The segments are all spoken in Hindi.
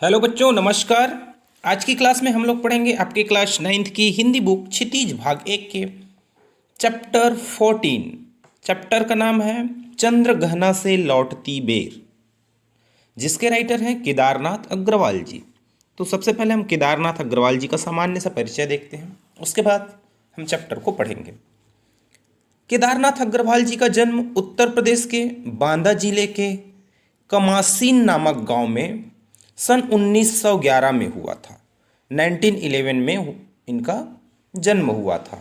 हेलो बच्चों, नमस्कार। आज की क्लास में हम लोग पढ़ेंगे आपके क्लास 9th की हिंदी बुक क्षितिज भाग 1 के चैप्टर 14। चैप्टर का नाम है चंद्रगहना से लौटती बेर, जिसके राइटर हैं केदारनाथ अग्रवाल जी। तो सबसे पहले हम केदारनाथ अग्रवाल जी का सामान्य सा परिचय देखते हैं, उसके बाद हम चैप्टर को पढ़ेंगे। केदारनाथ अग्रवाल जी का जन्म उत्तर प्रदेश के बांदा जिले के कमासीन नामक गांव में सन 1911 में हुआ था। 1911 में इनका जन्म हुआ था।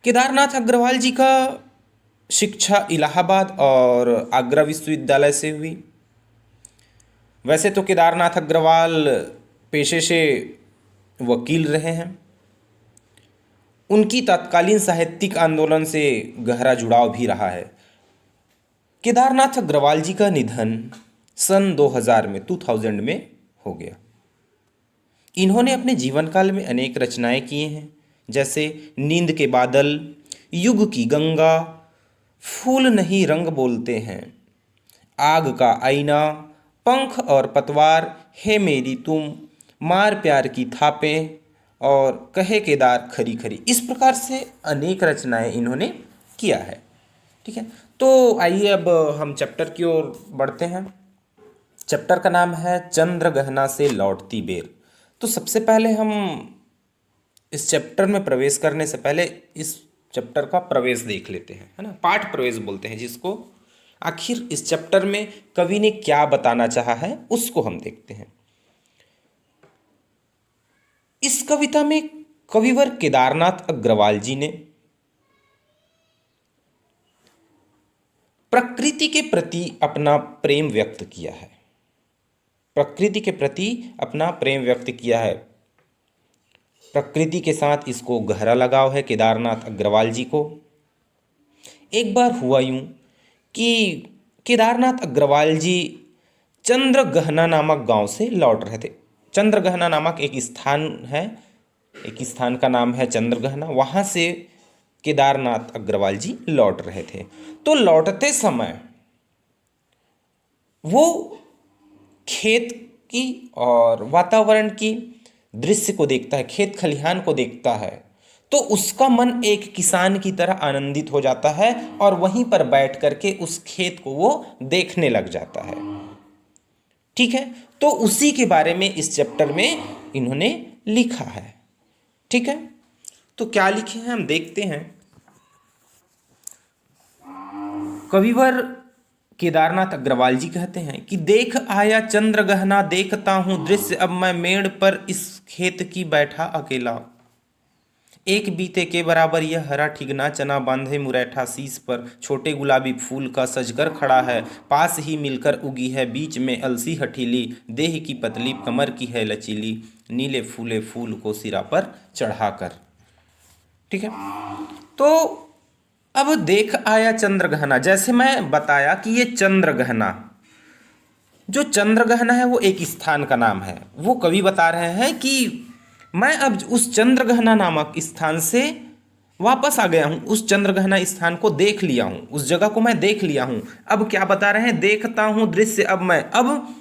केदारनाथ अग्रवाल जी का शिक्षा इलाहाबाद और आगरा विश्वविद्यालय से हुई। वैसे तो केदारनाथ अग्रवाल पेशे से वकील रहे हैं। उनकी तत्कालीन साहित्यिक आंदोलन से गहरा जुड़ाव भी रहा है। केदारनाथ अग्रवाल जी का निधन सन 2000 में हो गया। इन्होंने अपने जीवन काल में अनेक रचनाएं किए हैं, जैसे नींद के बादल, युग की गंगा, फूल नहीं रंग बोलते हैं, आग का आईना, पंख और पतवार, हे मेरी तुम, मार प्यार की थापें और कहे केदार खरी खरी। इस प्रकार से अनेक रचनाएं इन्होंने किया है। ठीक है, तो आइए अब हम चैप्टर की ओर बढ़ते हैं। चैप्टर का नाम है चंद्रगहना से लौटती बेर। तो सबसे पहले हम इस चैप्टर में प्रवेश करने से पहले इस चैप्टर का प्रवेश देख लेते हैं, है ना। पाठ प्रवेश बोलते हैं जिसको। आखिर इस चैप्टर में कवि ने क्या बताना चाहा है उसको हम देखते हैं। इस कविता में कविवर केदारनाथ अग्रवाल जी ने प्रकृति के प्रति अपना प्रेम व्यक्त किया है। प्रकृति के प्रति अपना प्रेम व्यक्त किया है। प्रकृति के साथ इसको गहरा लगाव है केदारनाथ अग्रवाल जी को। एक बार हुआ यूं कि केदारनाथ अग्रवाल जी चंद्रगहना नामक गांव से लौट रहे थे। चंद्रगहना नामक एक स्थान है, एक स्थान का नाम है चंद्रगहना। वहाँ से केदारनाथ अग्रवाल जी लौट रहे थे। तो लौटते समय वो खेत की और वातावरण की दृश्य को देखता है, खेत खलिहान को देखता है, तो उसका मन एक किसान की तरह आनंदित हो जाता है और वहीं पर बैठ करके उस खेत को वो देखने लग जाता है। ठीक है, तो उसी के बारे में इस चैप्टर में इन्होंने लिखा है। ठीक है, तो क्या लिखे हैं हम देखते हैं। कविवर केदारनाथ अग्रवाल जी कहते हैं कि देख आया चंद्रगहना, देखता हूं दृश्य अब मैं मेड़ पर इस खेत की बैठा अकेला। एक बीते के बराबर यह हरा ठिगना, चना बांधे मुरैठा शीश पर, छोटे गुलाबी फूल का सजकर खड़ा है, पास ही मिलकर उगी है बीच में अलसी हठीली, देह की पतली कमर की है लचीली, नीले फूले फूल को सिरा पर चढ़ाकर। ठीक है, तो अब देख आया चंद्रगहना, जैसे मैं बताया कि ये चंद्रगहना, जो चंद्रगहना है वो एक स्थान का नाम है। वो कवि बता रहे हैं कि मैं अब उस चंद्रगहना नामक स्थान से वापस आ गया हूँ, उस चंद्रगहना स्थान को देख लिया हूँ, उस जगह को मैं देख लिया हूँ। अब क्या बता रहे हैं, देखता हूँ दृश्य अब मैं अब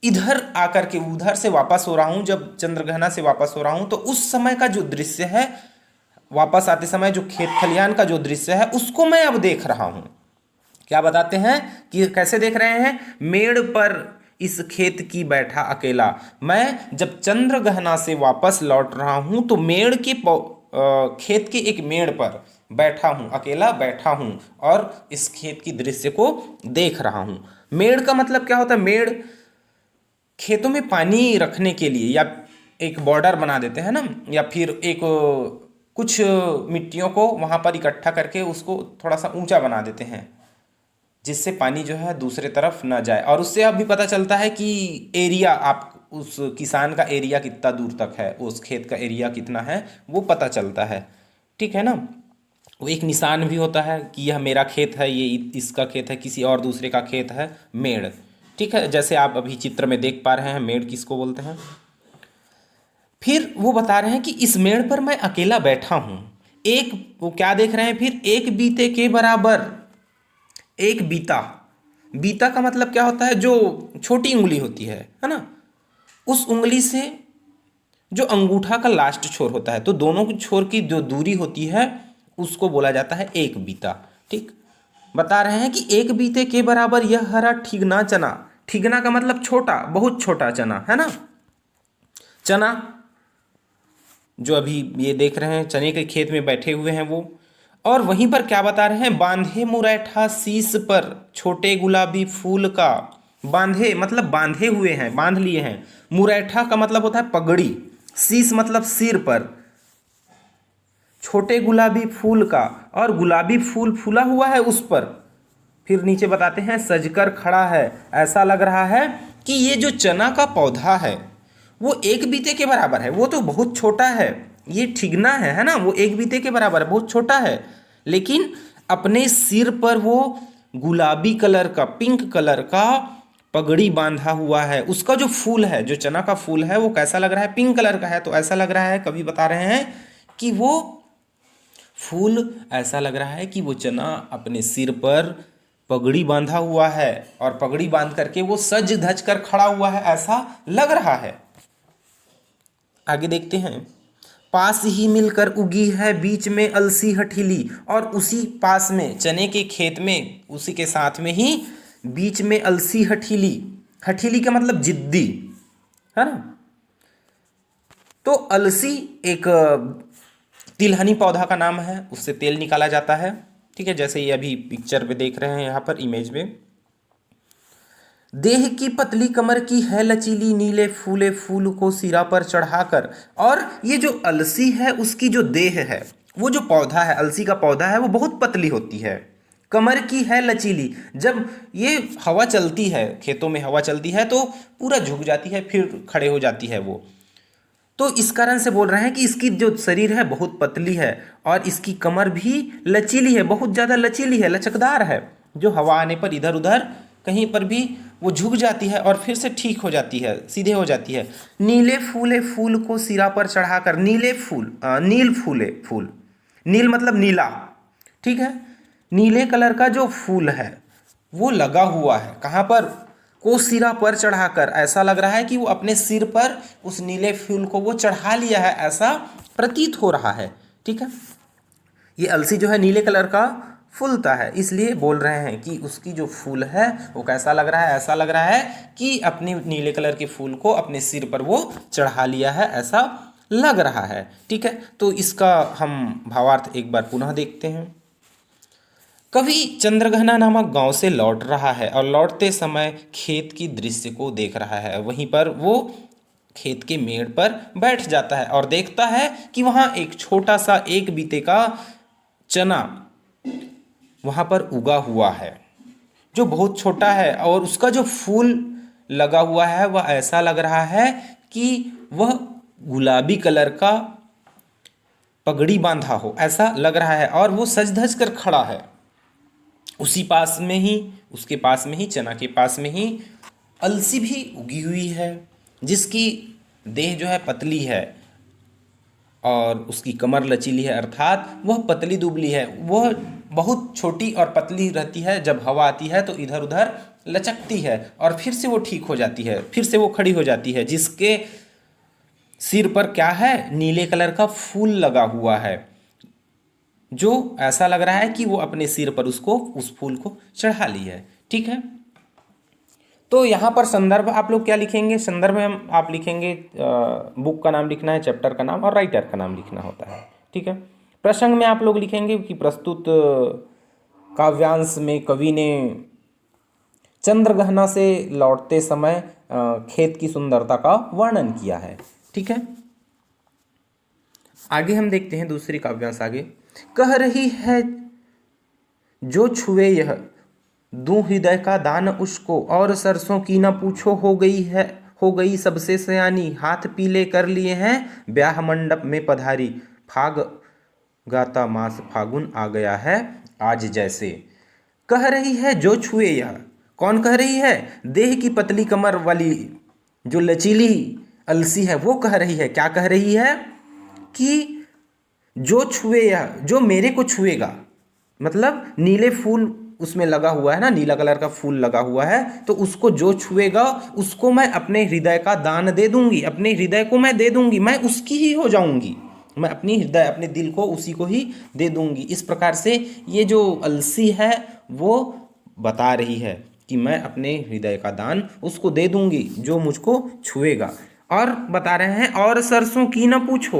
इधर आकर के उधर से वापस हो रहा हूँ। जब चंद्रगहना से वापस हो रहा हूँ तो उस समय का जो दृश्य है, वापस आते समय जो खेत खलिहान का जो दृश्य है उसको मैं अब देख रहा हूं। क्या बताते हैं कि कैसे देख रहे हैं, मेड़ पर इस खेत की बैठा अकेला। मैं जब चंद्रगहना से वापस लौट रहा हूं तो मेड़ के खेत के एक मेड़ पर बैठा हूं, अकेला बैठा हूं और इस खेत की दृश्य को देख रहा हूं। मेड़ का मतलब क्या होता है, मेड़ खेतों में पानी रखने के लिए या एक बॉर्डर बना देते हैं ना, या फिर एक कुछ मिट्टियों को वहाँ पर इकट्ठा करके उसको थोड़ा सा ऊंचा बना देते हैं, जिससे पानी जो है दूसरे तरफ ना जाए। और उससे अब भी पता चलता है कि एरिया, आप उस किसान का एरिया कितना दूर तक है, उस खेत का एरिया कितना है, वो पता चलता है। ठीक है ना, वो एक निशान भी होता है कि यह मेरा खेत है, ये इसका खेत है, किसी और दूसरे का खेत है, मेड़। ठीक है, जैसे आप अभी चित्र में देख पा रहे हैं मेड़ किसको बोलते हैं। फिर वो बता रहे हैं कि इस मेड़ पर मैं अकेला बैठा हूं। एक, वो क्या देख रहे हैं फिर, एक बीते के बराबर, एक बीता। बीता का मतलब क्या होता है, जो छोटी उंगली होती है ना, उस उंगली से जो अंगूठा का लास्ट छोर होता है, तो दोनों की छोर की जो दूरी होती है उसको बोला जाता है एक बीता। ठीक, बता रहे हैं कि एक बीते के बराबर यह हरा ठिगना चना। ठिगना का मतलब छोटा, बहुत छोटा चना, है ना। चना जो अभी ये देख रहे हैं चने के खेत में बैठे हुए हैं वो। और वहीं पर क्या बता रहे हैं, बांधे मुरैठा शीस पर छोटे गुलाबी फूल का। बांधे मतलब बांधे हुए हैं, बांध लिए हैं। मुरैठा का मतलब होता है पगड़ी, शीस मतलब सिर पर, छोटे गुलाबी फूल का, और गुलाबी फूल फूला हुआ है उस पर। फिर नीचे बताते हैं सजकर खड़ा है, ऐसा लग रहा है कि ये जो चना का पौधा है वो एक बीते के बराबर है। वो तो बहुत छोटा है, ये ठिगना है ना, वो एक बीते के बराबर है, बहुत छोटा है, लेकिन अपने सिर पर वो गुलाबी कलर का, पिंक कलर का पगड़ी बांधा हुआ है। उसका जो फूल है, जो चना का फूल है, वो कैसा लग रहा है, पिंक कलर का है। तो ऐसा लग रहा है, कवि बता रहे हैं कि वो फूल ऐसा लग रहा है कि वो चना अपने सिर पर पगड़ी बांधा हुआ है, और पगड़ी बांध करके वो सज धज कर खड़ा हुआ है, ऐसा लग रहा है। आगे देखते हैं, पास ही मिलकर उगी है बीच में अलसी हठीली। और उसी पास में, चने के खेत में, उसी के साथ में ही बीच में अलसी हठीली। हठीली का मतलब जिद्दी, है ना। तो अलसी एक तिलहनी पौधा का नाम है, उससे तेल निकाला जाता है। ठीक है, जैसे ये अभी पिक्चर पे देख रहे हैं, यहाँ पर इमेज में। देह की पतली कमर की है लचीली, नीले फूले फूल को सिरा पर चढ़ाकर। और ये जो अलसी है उसकी जो देह है, वो जो पौधा है, अलसी का पौधा है, वो बहुत पतली होती है, कमर की है लचीली। जब ये हवा चलती है, खेतों में हवा चलती है तो पूरा झुक जाती है, फिर खड़े हो जाती है वो। तो इस कारण से बोल रहे हैं कि इसकी जो शरीर है बहुत पतली है, और इसकी कमर भी लचीली है, बहुत ज़्यादा लचीली है, लचकदार है, जो हवा आने पर इधर उधर कहीं पर भी वो झुक जाती है और फिर से ठीक हो जाती है, सीधे हो जाती है। नीले फूले फूल को सिरा पर चढ़ाकर। नीले फूल, नील फूले फूल, नील मतलब नीला, ठीक है। नीले कलर का जो फूल है वो लगा हुआ है, कहाँ पर, को सिरा पर चढ़ाकर। ऐसा लग रहा है कि वो अपने सिर पर उस नीले फूल को वो चढ़ा लिया है, ऐसा प्रतीत हो रहा है। ठीक है, ये अलसी जो है नीले कलर का फूलता है, इसलिए बोल रहे हैं कि उसकी जो फूल है वो कैसा लग रहा है, ऐसा लग रहा है कि अपने नीले कलर के फूल को अपने सिर पर वो चढ़ा लिया है, ऐसा लग रहा है। ठीक है, तो इसका हम भावार्थ एक बार पुनः देखते हैं। कवि चंद्रघना नामक गांव से लौट रहा है और लौटते समय खेत की दृश्य को देख रहा है। वहीं पर वो खेत के मेड़ पर बैठ जाता है और देखता है कि वहाँ एक छोटा सा एक बीते का चना वहाँ पर उगा हुआ है, जो बहुत छोटा है, और उसका जो फूल लगा हुआ है वह ऐसा लग रहा है कि वह गुलाबी कलर का पगड़ी बांधा हो, ऐसा लग रहा है, और वो सज धज कर खड़ा है। उसी पास में ही, उसके पास में ही, चना के पास में ही अलसी भी उगी हुई है, जिसकी देह जो है पतली है और उसकी कमर लचीली है, अर्थात वह पतली दुबली है। वह बहुत छोटी और पतली रहती है, जब हवा आती है तो इधर उधर लचकती है और फिर से वो ठीक हो जाती है, फिर से वो खड़ी हो जाती है, जिसके सिर पर क्या है, नीले कलर का फूल लगा हुआ है, जो ऐसा लग रहा है कि वो अपने सिर पर उसको, उस फूल को चढ़ा ली है। ठीक है, तो यहाँ पर संदर्भ आप लोग क्या लिखेंगे, संदर्भ में आप लिखेंगे बुक का नाम लिखना है, चैप्टर का नाम और राइटर का नाम लिखना होता है। ठीक है, प्रसंग में आप लोग लिखेंगे कि प्रस्तुत काव्यांश में कवि ने चंद्रगहना से लौटते समय खेत की सुंदरता का वर्णन किया है। ठीक है, आगे हम देखते हैं दूसरी काव्यांश। आगे, कह रही है जो छुए यह, दूं हृदय का दान उसको, और सरसों की न पूछो हो गई है, हो गई सबसे सयानी, हाथ पीले कर लिए हैं ब्याह मंडप में पधारी, फाग गाता मास फागुन आ गया है आज जैसे। कह रही है जो छुए यह, कौन कह रही है, देह की पतली कमर वाली जो लचीली अलसी है वो कह रही है। क्या कह रही है कि जो छुए यह, जो मेरे को छुएगा, मतलब नीले फूल उसमें लगा हुआ है ना, नीला कलर का फूल लगा हुआ है, तो उसको जो छुएगा उसको मैं अपने हृदय का दान दे दूंगी, अपने हृदय को मैं दे दूंगी, मैं उसकी ही हो जाऊंगी, मैं अपनी हृदय अपने दिल को उसी को ही दे दूंगी। इस प्रकार से ये जो अलसी है वो बता रही है कि मैं अपने हृदय का दान उसको दे दूंगी जो मुझको छुएगा। और बता रहे हैं और सरसों की न पूछो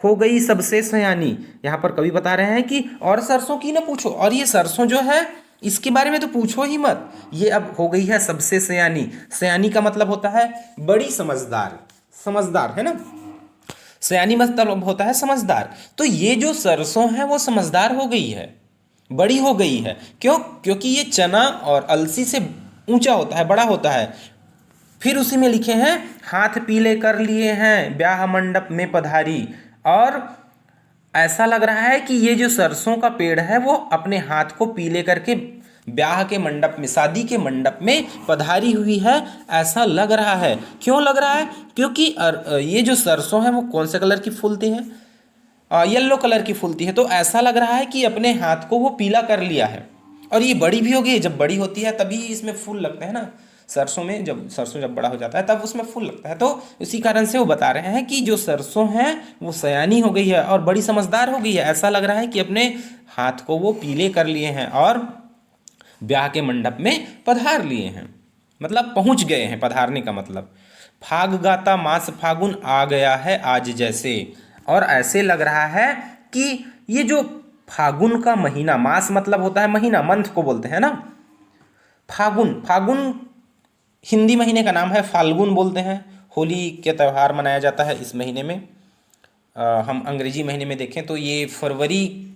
हो गई सबसे सयानी। यहाँ पर कवि बता रहे हैं कि और सरसों की न पूछो, और ये सरसों जो है इसके बारे में तो पूछो ही मत, ये अब हो गई है सबसे सयानी। सयानी का मतलब होता है बड़ी समझदार, समझदार है ना, सयानी मतलब होता है समझदार। तो ये जो सरसों है वो समझदार हो गई है, बड़ी हो गई है। क्यों? क्योंकि ये चना और अलसी से ऊंचा होता है, बड़ा होता है। फिर उसी में लिखे हैं हाथ पीले कर लिए हैं ब्याह मंडप में पधारी। और ऐसा लग रहा है कि ये जो सरसों का पेड़ है वो अपने हाथ को पीले करके ब्याह के मंडप में, शादी के मंडप में पधारी हुई है, ऐसा लग रहा है। क्यों लग रहा है? क्योंकि ये जो सरसों है वो कौन से कलर की फूलती है? येलो कलर की फूलती है। तो ऐसा लग रहा है कि अपने हाथ को वो पीला कर लिया है। और ये बड़ी भी हो गई, जब बड़ी होती है तभी इसमें फूल लगते हैं ना, सरसों में जब सरसों जब बड़ा हो जाता है तब उसमें फूल लगता है। तो इसी कारण से वो बता रहे हैं कि जो सरसों है वो सयानी हो गई है और बड़ी समझदार हो गई है। ऐसा लग रहा है कि अपने हाथ को वो पीले कर लिए हैं और ब्याह के मंडप में पधार लिए हैं, मतलब पहुंच गए हैं। पधारने का मतलब फाग गाता मास फागुन आ गया है आज जैसे। और ऐसे लग रहा है कि ये जो फागुन का महीना, मास मतलब होता है महीना, मंथ को बोलते हैं ना। फागुन, फागुन हिंदी महीने का नाम है, फाल्गुन बोलते हैं। होली के त्यौहार मनाया जाता है इस महीने में। हम अंग्रेजी महीने में देखें तो ये फरवरी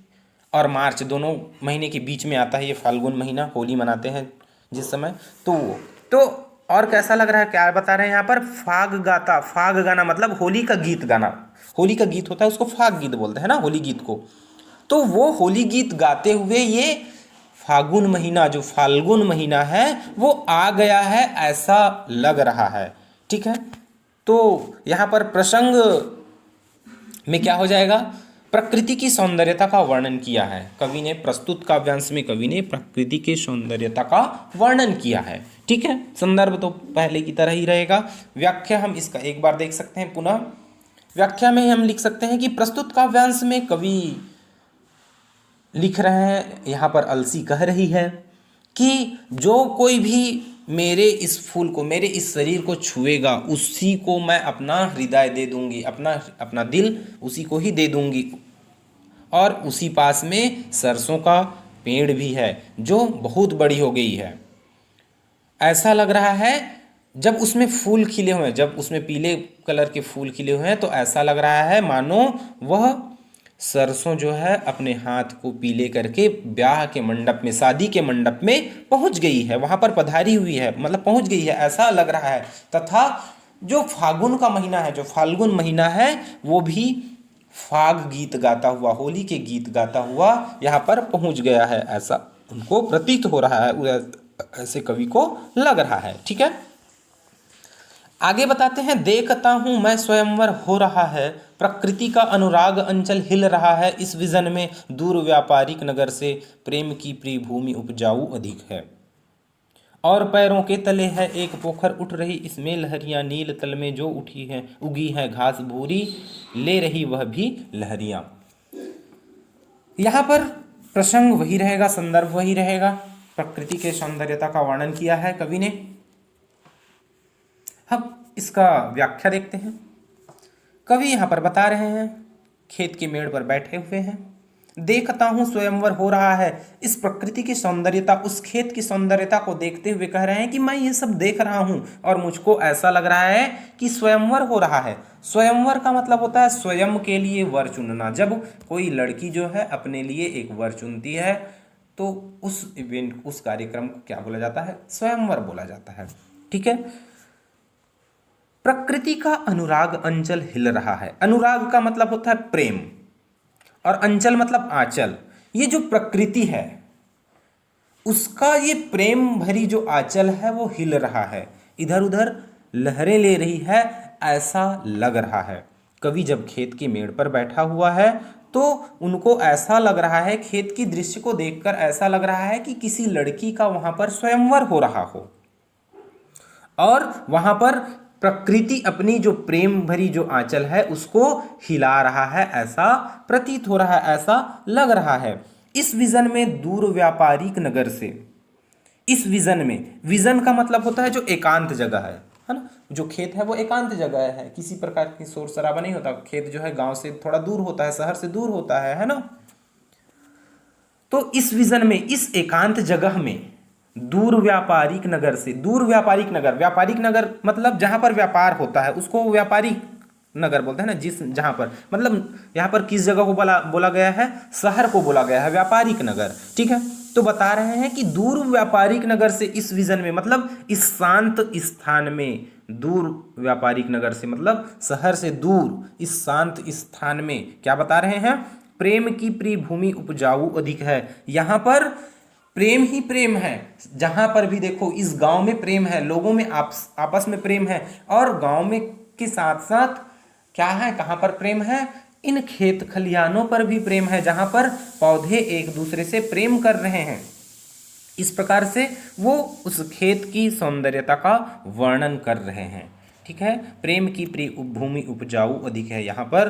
और मार्च दोनों महीने के बीच में आता है, ये फाल्गुन महीना। होली मनाते हैं जिस समय, तो और कैसा लग रहा है, क्या बता रहे हैं यहाँ पर? फाग गाता, फाग गाना मतलब होली का गीत गाना। होली का गीत होता है उसको फाग गीत बोलते हैं ना, होली गीत को। तो वो होली गीत गाते हुए ये फागुन महीना, जो फाल्गुन महीना है वो आ गया है, ऐसा लग रहा है। ठीक है, तो यहाँ पर प्रसंग में क्या हो जाएगा? प्रकृति की सौंदर्यता का वर्णन किया है कवि ने। प्रस्तुत काव्यांश में कवि ने प्रकृति की सौंदर्यता का वर्णन किया है। ठीक है, संदर्भ तो पहले की तरह ही रहेगा। व्याख्या हम इसका एक बार देख सकते हैं पुनः। व्याख्या में हम लिख सकते हैं कि प्रस्तुत काव्यांश में कवि लिख रहे हैं, यहाँ पर अलसी कह रही है कि जो कोई भी मेरे इस फूल को, मेरे इस शरीर को छुएगा उसी को मैं अपना हृदय दे दूंगी, अपना दिल उसी को ही दे दूंगी। और उसी पास में सरसों का पेड़ भी है जो बहुत बड़ी हो गई है। ऐसा लग रहा है जब उसमें फूल खिले हुए हैं, जब उसमें पीले कलर के फूल खिले हुए हैं, तो ऐसा लग रहा है मानो वह सरसों जो है अपने हाथ को पीले करके ब्याह के मंडप में, शादी के मंडप में पहुंच गई है, वहां पर पधारी हुई है, मतलब पहुंच गई है, ऐसा लग रहा है। तथा जो फागुन का महीना है, जो फाल्गुन महीना है, वो भी फाग गीत गाता हुआ, होली के गीत गाता हुआ यहाँ पर पहुंच गया है, ऐसा उनको प्रतीत हो रहा है, ऐसे कवि को लग रहा है। ठीक है, आगे बताते हैं। देखता हूं मैं स्वयंवर हो रहा है, प्रकृति का अनुराग अंचल हिल रहा है, इस विजन में दूर व्यापारिक नगर से प्रेम की प्रिय भूमि उपजाऊ अधिक है। और पैरों के तले है एक पोखर उठ रही, इसमें लहरियां नील तल में जो उठी हैं, उगी है घास भूरी ले रही वह भी लहरियां। यहाँ पर प्रसंग वही रहेगा, संदर्भ वही रहेगा। प्रकृति के सौंदर्यता का वर्णन किया है कवि ने। अब इसका व्याख्या देखते हैं। कवि यहाँ पर बता रहे हैं खेत के मेड़ पर बैठे हुए हैं, देखता हूँ स्वयंवर हो रहा है। इस प्रकृति की सौंदर्यता, उस खेत की सौंदर्यता को देखते हुए कह रहे हैं कि मैं ये सब देख रहा हूँ और मुझको ऐसा लग रहा है कि स्वयंवर हो रहा है। स्वयंवर का मतलब होता है स्वयं के लिए वर चुनना। जब कोई लड़की जो है अपने लिए एक वर चुनती है तो उस इवेंट, उस कार्यक्रम को क्या बोला जाता है? स्वयंवर बोला जाता है। ठीक है, प्रकृति का अनुराग अंचल हिल रहा है। अनुराग का मतलब होता है प्रेम और अंचल मतलब आंचल। ये जो प्रकृति है उसका ये प्रेम भरी जो आंचल है वो हिल रहा है, इधर उधर लहरें ले रही है, ऐसा लग रहा है। कवि जब खेत के मेड़ पर बैठा हुआ है तो उनको ऐसा लग रहा है, खेत की दृश्य को देखकर ऐसा लग रहा है कि किसी लड़की का वहां पर स्वयंवर हो रहा हो और वहां पर प्रकृति अपनी जो प्रेम भरी जो आंचल है उसको हिला रहा है, ऐसा प्रतीत हो रहा है, ऐसा लग रहा है। इस विजन में दूर व्यापारिक नगर से, इस विजन में, विजन का मतलब होता है जो एकांत जगह है ना। जो खेत है वो एकांत जगह है, किसी प्रकार की शोर शराबा नहीं होता। खेत जो है गांव से थोड़ा दूर होता है, शहर से दूर होता है ना। तो इस विजन में, इस एकांत जगह में दूर व्यापारिक नगर से, दूर व्यापारिक नगर, व्यापारिक नगर मतलब जहां पर व्यापार होता है उसको व्यापारिक नगर बोलते हैं ना। जिस जहां पर मतलब यहाँ पर किस जगह को बोला गया है, शहर को बोला गया है व्यापारिक नगर, ठीक है। तो बता रहे हैं कि दूर व्यापारिक नगर से इस विजन में, मतलब इस शांत स्थान में, दूर व्यापारिक नगर से मतलब शहर से दूर इस शांत स्थान में क्या बता रहे हैं, प्रेम की प्रिय भूमि उपजाऊ अधिक है। यहाँ पर प्रेम ही प्रेम है, जहां पर भी देखो इस गांव में प्रेम है, लोगों में आपस में प्रेम है, और गांव में के साथ साथ क्या है, कहां पर प्रेम है, इन खेत खलिहानों पर भी प्रेम है, जहां पर पौधे एक दूसरे से प्रेम कर रहे हैं। इस प्रकार से वो उस खेत की सौंदर्यता का वर्णन कर रहे हैं, ठीक है। प्रेम की प्रिय भूमि उपजाऊ अधिक है, यहाँ पर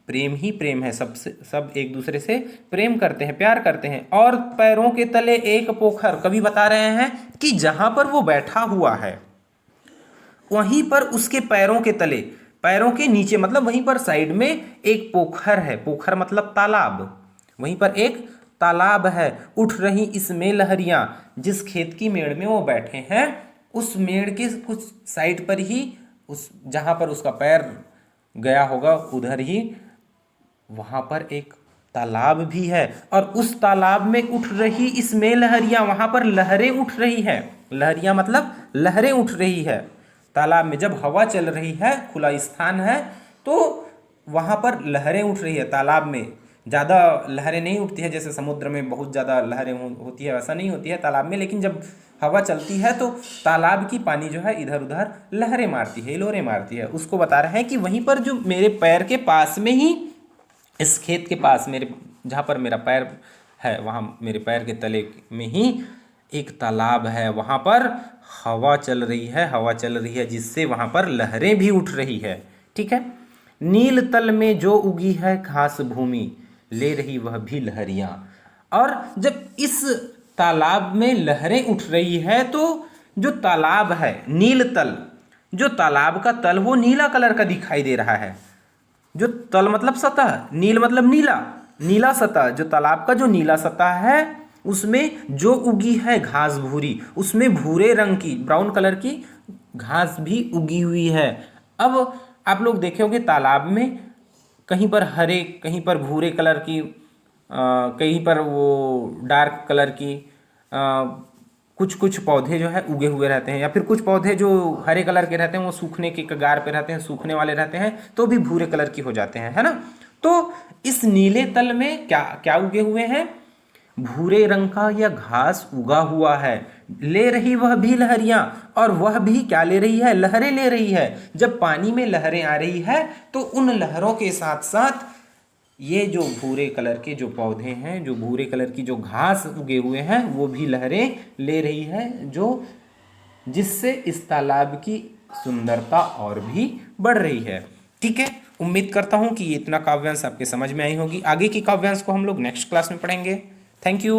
प्रेम ही प्रेम है, सबसे सब एक दूसरे से प्रेम करते हैं, प्यार करते हैं। और पैरों के तले एक पोखर, कवि बता रहे हैं कि जहां पर वो बैठा हुआ है वहीं पर उसके पैरों के तले, पैरों के नीचे मतलब वहीं पर साइड में एक पोखर है, पोखर मतलब तालाब, वहीं पर एक तालाब है। उठ रही इसमें लहरियां, जिस खेत की मेड़ में वो बैठे हैं उस मेड़ के कुछ साइड पर ही, उस जहां पर उसका पैर गया होगा उधर ही वहां पर एक तालाब भी है, और उस तालाब में उठ रही इसमें लहरियां, वहां पर लहरें उठ रही है। लहरियां मतलब लहरें उठ रही है। तालाब में जब हवा चल रही है, खुला स्थान है, तो वहां पर लहरें उठ रही है। तालाब में ज़्यादा लहरें नहीं उठती है, जैसे समुद्र में बहुत ज़्यादा लहरें होती है, वैसा नहीं होती है तालाब में। लेकिन जब हवा चलती है तो तालाब की पानी जो है इधर उधर लहरें मारती है, हिलोरें मारती है। उसको बता रहे हैं कि वहीं पर जो मेरे पैर के पास में ही, इस खेत के पास, मेरे जहाँ पर मेरा पैर है वहाँ मेरे पैर के तले में ही एक तालाब है, वहाँ पर हवा चल रही है, हवा चल रही है जिससे वहाँ पर लहरें भी उठ रही है, ठीक है। नील तल में जो उगी है घास भूमि, ले रही वह भी लहरियाँ। और जब इस तालाब में लहरें उठ रही है तो जो तालाब है, नील तल, जो तालाब का तल वो नीला कलर का दिखाई दे रहा है। जो तल मतलब सतह, नील मतलब नीला, नीला सतह, जो तालाब का जो नीला सतह है उसमें जो उगी है घास भूरी, उसमें भूरे रंग की, ब्राउन कलर की घास भी उगी हुई है। अब आप लोग देखे होंगे तालाब में कहीं पर हरे, कहीं पर भूरे कलर की, कहीं पर वो डार्क कलर की कुछ कुछ पौधे जो है उगे हुए रहते हैं, या फिर कुछ पौधे जो हरे कलर के रहते हैं वो सूखने के कगार पे रहते हैं, सूखने वाले रहते हैं तो भी भूरे कलर की हो जाते हैं, है ना। तो इस नीले तल में क्या क्या उगे हुए हैं, भूरे रंग का यह घास उगा हुआ है। ले रही वह भी लहरियां, और वह भी क्या ले रही है, लहरें ले रही है। जब पानी में लहरें आ रही है तो उन लहरों के साथ साथ ये जो भूरे कलर के जो पौधे हैं, जो भूरे कलर की जो घास उगे हुए हैं वो भी लहरें ले रही है, जो जिससे इस तालाब की सुंदरता और भी बढ़ रही है, ठीक है। उम्मीद करता हूं कि ये इतना काव्यांश आपके समझ में आई होगी। आगे की काव्यांश को हम लोग नेक्स्ट क्लास में पढ़ेंगे। Thank you.